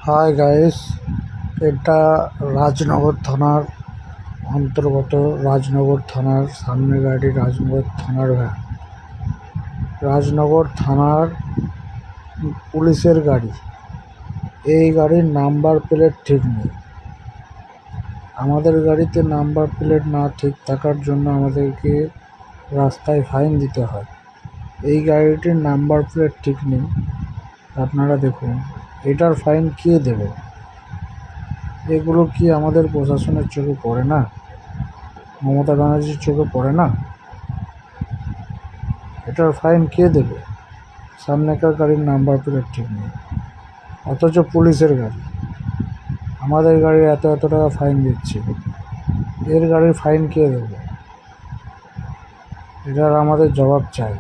Hi guys, এটা রাজনগর থানার অন্তর্গত। রাজনগর থানার সামনে গাড়ি, রাজনগর থানার ভ্যান, রাজনগর থানার পুলিশের গাড়ি। এই গাড়ির নাম্বার প্লেট ঠিক নেই। আমাদের গাড়িতে নাম্বার প্লেট না ঠিক থাকার জন্য আমাদেরকে রাস্তায় ফাইন দিতে হয়। এই গাড়িটির নাম্বার প্লেট ঠিক নেই, আপনারা দেখুন। এটার ফাইন কে দেবে? এগুলো কি আমাদের প্রশাসনের চোখে পড়ে না? মমতা ব্যানার্জির চোখে পড়ে না? এটার ফাইন কে দেবে? সামনেকার গাড়ির নাম্বার প্লেট ঠিক নেই, অথচ পুলিশের গাড়ি। আমাদের গাড়ির এত টাকা ফাইন দিচ্ছে, এর গাড়ির ফাইন কে দেবে? এটার আমাদের জবাব চাই।